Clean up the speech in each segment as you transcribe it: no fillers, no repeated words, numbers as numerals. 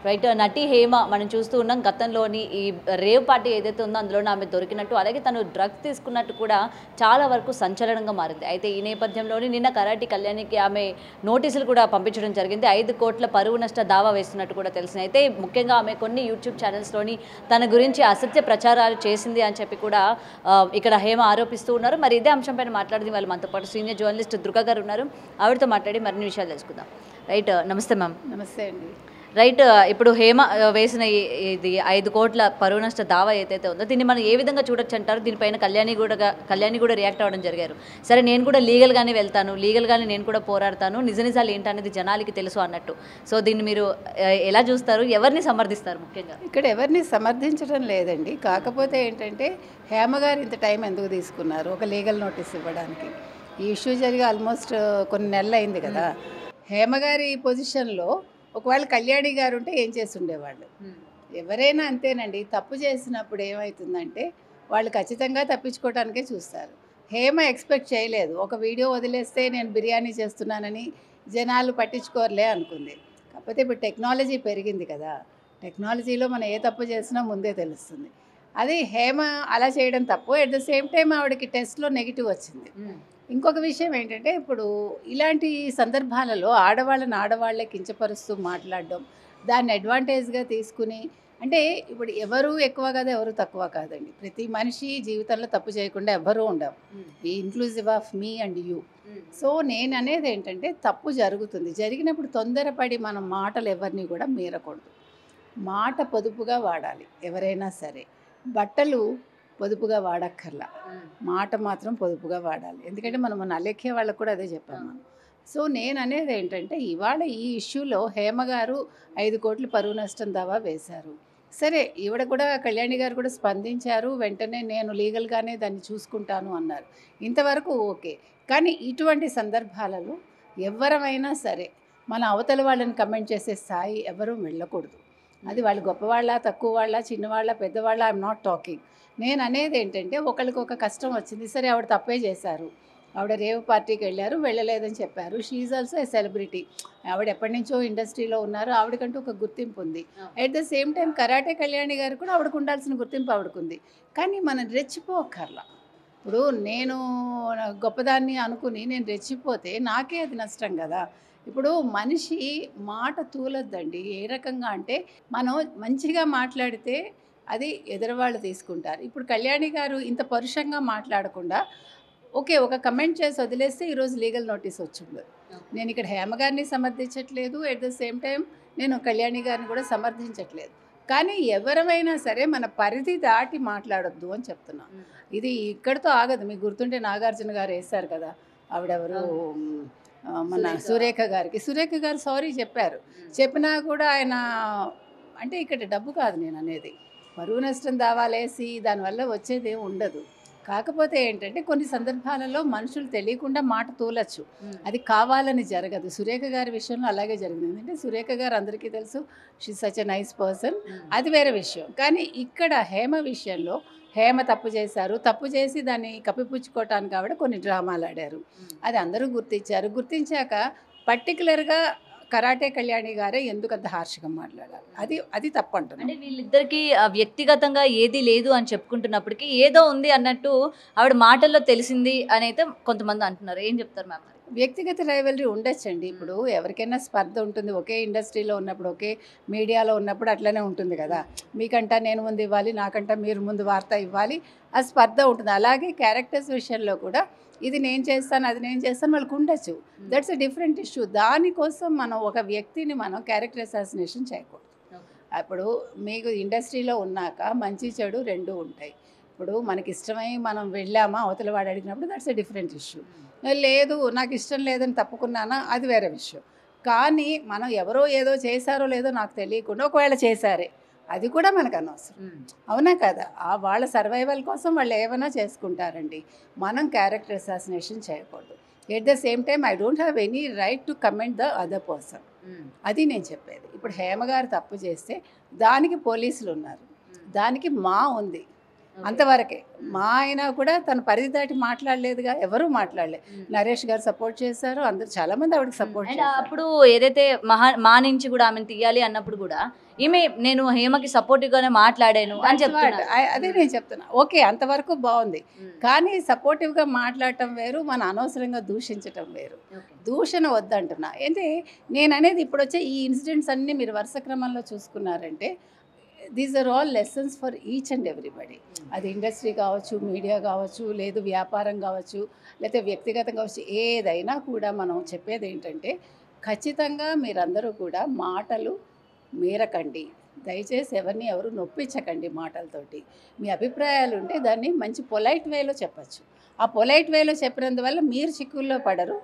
Right. నటి హేమ మనం చూస్తూ ఉన్నాం. గతంలోని ఈ రేవ్ పార్టీ ఏదైతే ఉందో అందులోనే ఆమె దొరికినట్టు, అలాగే తను డ్రగ్స్ తీసుకున్నట్టు కూడా చాలా వరకు సంచలనంగా మారింది. అయితే ఈ నేపథ్యంలోని నిన్న కరాటి కళ్యాణికి ఆమె నోటీసులు కూడా పంపించడం జరిగింది. 5 కోట్ల పరువు నష్ట దావా వేస్తున్నట్టు కూడా తెలిసింది. అయితే ముఖ్యంగా ఆమె కొన్ని యూట్యూబ్ ఛానల్స్లోని తన గురించి అసత్య ప్రచారాలు చేసింది అని చెప్పి కూడా ఇక్కడ హేమ ఆరోపిస్తూ ఉన్నారు. మరి ఇదే అంశంపైన మాట్లాడింది వాళ్ళు మనతో పాటు సీనియర్ జర్నలిస్ట్ దుర్గా గారు ఉన్నారు. ఆవిడతో మాట్లాడి మరిన్ని విషయాలు తెలుసుకుందాం. రైట్. నమస్తే మ్యామ్. నమస్తే అండి. రైట్. ఇప్పుడు హేమ వేసిన ఇది 5 కోట్ల పరువు నష్ట దావా ఏదైతే ఉందో దీన్ని మనం ఏ విధంగా చూడొచ్చు అంటారు? దీనిపైన కళ్యాణి కూడా రియాక్ట్ అవ్వడం జరిగారు. సరే, నేను కూడా లీగల్గానే వెళ్తాను, లీగల్గానే నేను కూడా పోరాడతాను, నిజాలు ఏంటనేది జనాలకి తెలుసు అన్నట్టు. సో దీన్ని మీరు ఎలా చూస్తారు? ఎవరిని సమర్థిస్తారు? ముఖ్యంగా ఇక్కడ ఎవరిని సమర్థించడం లేదండి. కాకపోతే ఏంటంటే హేమ గారు ఇంత టైం ఎందుకు తీసుకున్నారు ఒక లీగల్ నోటీస్ ఇవ్వడానికి? ఈ ఇష్యూ జరిగి ఆల్మోస్ట్ కొన్ని నెలలు అయింది కదా. హేమ గారి పొజిషన్లో ఒకవేళ కళ్యాణి గారు ఉంటే ఏం చేసి ఉండేవాళ్ళు? ఎవరైనా అంతేనండి. తప్పు చేసినప్పుడు ఏమవుతుందంటే వాళ్ళు ఖచ్చితంగా తప్పించుకోవడానికే చూస్తారు. హేమ ఎక్స్పెక్ట్ చేయలేదు. ఒక వీడియో వదిలేస్తే నేను బిర్యానీ చేస్తున్నానని జనాలు పట్టించుకోరలే అనుకుంది. కాకపోతే ఇప్పుడు టెక్నాలజీ పెరిగింది కదా. టెక్నాలజీలో మనం ఏ తప్పు చేసినా ముందే తెలుస్తుంది. అది హేమ అలా చేయడం తప్పు. అట్ ద సేమ్ టైం ఆవిడకి టెస్ట్లో నెగిటివ్ వచ్చింది. ఇంకొక విషయం ఏంటంటే ఇప్పుడు ఇలాంటి సందర్భాలలో ఆడవాళ్ళే కించపరుస్తూ మాట్లాడడం, దాన్ని అడ్వాంటేజ్గా తీసుకుని, అంటే ఇప్పుడు ఎవరు ఎక్కువ కాదు, ఎవరు తక్కువ కాదండి. ప్రతి మనిషి జీవితంలో తప్పు చేయకుండా ఎవ్వరూ ఉండవు. ఈ inclusive of me and you. So నేను అనేది ఏంటంటే తప్పు జరుగుతుంది. జరిగినప్పుడు తొందరపడి మనం మాటలు ఎవరిని కూడా మీరకూడదు. మాట పొదుపుగా వాడాలి ఎవరైనా సరే. బట్టలు పొదుపుగా వాడక్కర్లా, మాట మాత్రం పొదుపుగా వాడాలి. ఎందుకంటే మనం అలెక్కే వాళ్ళకు కూడా అదే చెప్పాము. సో నేను అనేది ఏంటంటే ఇవాళ ఈ ఇష్యూలో హేమ గారు 5 కోట్ల పరువు నష్టం దావా వేశారు. సరే, ఈవిడ కూడా కళ్యాణి గారు కూడా స్పందించారు. వెంటనే నేను లీగల్గానే దాన్ని చూసుకుంటాను అన్నారు. ఇంతవరకు ఓకే. కానీ ఇటువంటి సందర్భాలలో ఎవరమైనా సరే మన అవతల వాళ్ళని కమెంట్ చేసే స్థాయి ఎవరూ వెళ్ళకూడదు. అది వాళ్ళు గొప్పవాళ్ళ, తక్కువ వాళ్ళ, చిన్నవాళ్ళ, పెద్దవాళ్ళ, ఐఎమ్ నాట్ టాకింగ్. నేను అనేది ఏంటంటే ఒకరికి ఒక కష్టం వచ్చింది. సరే, ఆవిడ తప్పే చేశారు. ఆవిడ రేవ్ పార్టీకి వెళ్ళారు, వెళ్ళలేదని చెప్పారు. She also a celebrity. ఆవిడ ఎప్పటి నుంచో ఇండస్ట్రీలో ఉన్నారు. ఆవిడకంటూ ఒక గుర్తింపు ఉంది. At the same time Karate Kalyani గారు కూడా ఆవిడకు ఉండాల్సిన గుర్తింపు ఆవిడకుంది. కానీ మనం రెచ్చిపోకర్లా. ఇప్పుడు నేను గొప్పదాన్ని అనుకుని నేను రెచ్చిపోతే నాకే అది నష్టం కదా. ఇప్పుడు మనిషి మాట తూలొద్దండి. ఏ రకంగా అంటే మనం మంచిగా మాట్లాడితే అది ఎదురువాళ్ళు తీసుకుంటారు. ఇప్పుడు కళ్యాణి గారు ఇంత పరుషంగా మాట్లాడకుండా ఓకే ఒక కమెంట్ చేసి వదిలేస్తే ఈరోజు లీగల్ నోటీస్ వచ్చింది. నేను ఇక్కడ హేమ గారిని సమర్థించట్లేదు, ఎట్ ద సేమ్ టైం నేను కళ్యాణి గారిని కూడా సమర్థించట్లేదు. కానీ ఎవరైనా సరే మన పరిధి దాటి మాట్లాడొద్దు అని చెప్తున్నాను. ఇది ఇక్కడితో ఆగదు. మీకు గుర్తుంటే నాగార్జున గారు వేశారు కదా, ఆవిడెవరు మన సురేఖ గారు సారీ చెప్పారు. చెప్పినా కూడా ఆయన అంటే ఇక్కడ డబ్బు కాదు నేను అనేది, పరువు నష్టం దావాలేసి దానివల్ల వచ్చేది ఉండదు. కాకపోతే ఏంటంటే కొన్ని సందర్భాలలో మనుషులు తెలియకుండా మాట తూలచ్చు. అది కావాలని జరగదు. సురేఖ గారి విషయంలో అలాగే జరిగింది. ఎందుకంటే సురేఖ గారు అందరికీ తెలుసు, she such a nice person, అది వేరే విషయం. కానీ ఇక్కడ హేమ విషయంలో హేమ తప్పు చేశారు, తప్పు చేసి దాన్ని కప్పిపుచ్చుకోవటానికి ఆవిడ కొన్ని డ్రామాలు ఆడారు. అది అందరూ గుర్తించారు. గుర్తించాక పర్టికులర్గా కరాటే కళ్యాణి గారే ఎందుకు అంత హార్ష్గా మాట్లాడాలి? అది తప్పు అంటున్నాను. అంటే వీళ్ళిద్దరికీ వ్యక్తిగతంగా ఏది లేదు అని చెప్పుకుంటున్నప్పటికీ ఏదో ఉంది అన్నట్టు ఆవిడ మాటల్లో తెలిసింది అని అయితే కొంతమంది అంటున్నారు. ఏం చెప్తారు మ్యామ్? వ్యక్తిగత రైవలరీ ఉండొచ్చండి. ఇప్పుడు ఎవరికైనా స్పర్ధ ఉంటుంది. ఒకే ఇండస్ట్రీలో ఉన్నప్పుడు, ఒకే మీడియాలో ఉన్నప్పుడు అట్లనే ఉంటుంది కదా. మీకంటా నేను ముందు ఇవ్వాలి, నాకంటా మీరు ముందు వార్త ఇవ్వాలి, ఆ స్పర్ధ ఉంటుంది. అలాగే క్యారెక్టర్స్ విషయంలో కూడా ఇది నేను చేస్తాను, అది నేను చేస్తాను, వాళ్ళకు ఉండొచ్చు. That's a different issue. దానికోసం మనం ఒక వ్యక్తిని మనం క్యారెక్టర్ అసాసినేషన్ చేయకూడదు. ఇప్పుడు మీకు ఇండస్ట్రీలో ఉన్నాక మంచి చెడు రెండూ ఉంటాయి. ఇప్పుడు మనకి ఇష్టమై మనం వెళ్ళామా, అవతల వాడు అడిగినప్పుడు దట్స్ ఎ డిఫరెంట్ ఇష్యూ. లేదు నాకు ఇష్టం లేదని తప్పుకున్నానా, అది వేరే విషయం. కానీ మనం ఎవరో ఏదో చేశారో లేదో నాకు తెలియకుండా ఒకవేళ చేశారే, అది కూడా మనకు అనవసరం. అవునా కదా? వాళ్ళ సర్వైవల్ కోసం వాళ్ళు ఏమైనా చేసుకుంటారండి. మనం క్యారెక్టర్ అసాసినేషన్ చేయకూడదు. At the same time I don't have any right to comment the other person. అది నేను చెప్పేది. ఇప్పుడు హేమ గారు తప్పు చేస్తే దానికి పోలీసులు ఉన్నారు, దానికి మా ఉంది. అంతవరకే. మా ఆయన కూడా తన పరిధి దాటి మాట్లాడలేదుగా, ఎవరూ మాట్లాడలేదు. నరేష్ గారు సపోర్ట్ చేశారు, అందరు చాలామంది ఆవిడకి సపోర్ట్ అండ్ చేశారు. అప్పుడు ఏదైతే మా నుంచి కూడా ఆమెను తీయాలి అన్నప్పుడు కూడా ఈమె నేను హేమకి సపోర్టివ్గానే మాట్లాడాను అని చెప్తున్నారు. అదే నేను చెప్తున్నా. ఓకే, అంతవరకు బాగుంది. కానీ సపోర్టివ్గా మాట్లాడటం వేరు, మన అనవసరంగా దూషించటం వేరు. దూషణ వద్దంటున్నా. అంటే నేను అనేది ఇప్పుడు వచ్చే ఈ ఇన్సిడెంట్స్ అన్నీ మీరు వరుస క్రమంలో చూసుకున్నారంటే these are all lessons for each and everybody. అది ఇండస్ట్రీ కావచ్చు, మీడియా కావచ్చు, లేదు వ్యాపారం కావచ్చు, లేకపోతే వ్యక్తిగతం కావచ్చు, ఏదైనా కూడా మనం చెప్పేది ఏంటంటే ఖచ్చితంగా మీరందరూ కూడా మాటలు మీరకండి. దయచేసి ఎవరు నొప్పించకండి మాటలతోటి. మీ అభిప్రాయాలు ఉంటే దాన్ని మంచి పొలైట్ వేలో చెప్పచ్చు. ఆ పొలైట్ వేలో చెప్పినందువల్ల మీరు చిక్కుల్లో పడరు.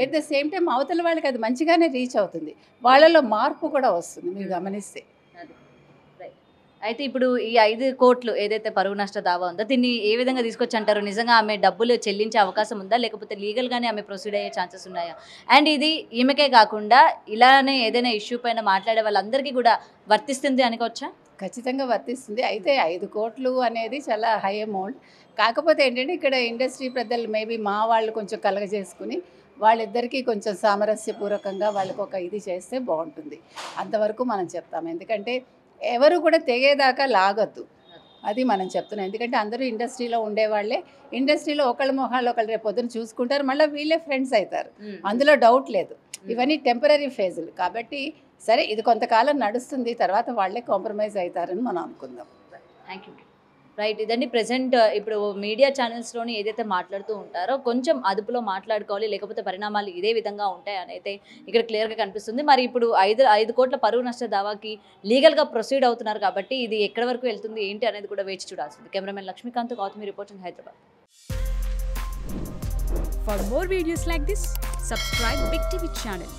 ఎట్ ద సేమ్ టైం అవతల వాళ్ళకి అది మంచిగానే రీచ్ అవుతుంది, వాళ్ళలో మార్పు కూడా వస్తుంది మీరు గమనిస్తే. అయితే ఇప్పుడు ఈ 5 కోట్లు ఏదైతే పరువు నష్ట దావా ఉందో దీన్ని ఏ విధంగా తీసుకొచ్చి అంటారు? నిజంగా ఆమె డబ్బులు చెల్లించే అవకాశం ఉందా, లేకపోతే లీగల్గానే ఆమె ప్రొసీడ్ అయ్యే ఛాన్సెస్ ఉన్నాయా? అండ్ ఇది ఈమెకే కాకుండా ఇలానే ఏదైనా ఇష్యూ పైన మాట్లాడే వాళ్ళందరికీ కూడా వర్తిస్తుంది అనుకోవచ్చా? ఖచ్చితంగా వర్తిస్తుంది. అయితే 5 కోట్లు అనేది చాలా హై అమౌంట్. కాకపోతే ఏంటంటే ఇక్కడ ఇండస్ట్రీ పెద్దలు మేబీ మా వాళ్ళు కొంచెం కలగజేసుకుని వాళ్ళిద్దరికీ కొంచెం సామరస్యపూర్వకంగా వాళ్ళకి ఒక ఇది చేస్తే బాగుంటుంది. అంతవరకు మనం చెప్తాం. ఎందుకంటే ఎవరు కూడా తెగేదాకా లాగొద్దు, అది మనం చెప్తున్నాం. ఎందుకంటే అందరూ ఇండస్ట్రీలో ఉండేవాళ్ళే. ఇండస్ట్రీలో ఒకళ్ళ మొహాలు ఒకళ్ళు రేపు పొద్దున చూసుకుంటారు, మళ్ళీ వీళ్ళే ఫ్రెండ్స్ అవుతారు, అందులో డౌట్ లేదు. ఇవన్నీ టెంపరీ ఫేజులు కాబట్టి సరే ఇది కొంతకాలం నడుస్తుంది, తర్వాత వాళ్ళే కాంప్రమైజ్ అవుతారని మనం అనుకుందాం. Thank you. రైట్, ఇదండి ప్రెసెంట్ ఇప్పుడు మీడియా ఛానల్స్లోని ఏదైతే మాట్లాడుతూ ఉంటారో కొంచెం అదుపులో మాట్లాడుకోవాలి, లేకపోతే పరిణామాలు ఇదే విధంగా ఉంటాయి అని అయితే ఇక్కడ క్లియర్గా కనిపిస్తుంది. మరి ఇప్పుడు 5 కోట్ల పరువు నష్ట దావాకి లీగల్గా ప్రొసీడ్ అవుతున్నారు కాబట్టి ఇది ఎక్కడి వరకు వెళ్తుంది ఏంటి అనేది కూడా వేచి చూడాల్సింది. Cameraman Lakshmikant, Gautami reporting, Hyderabad. For more videos like this, subscribe Big TV channel.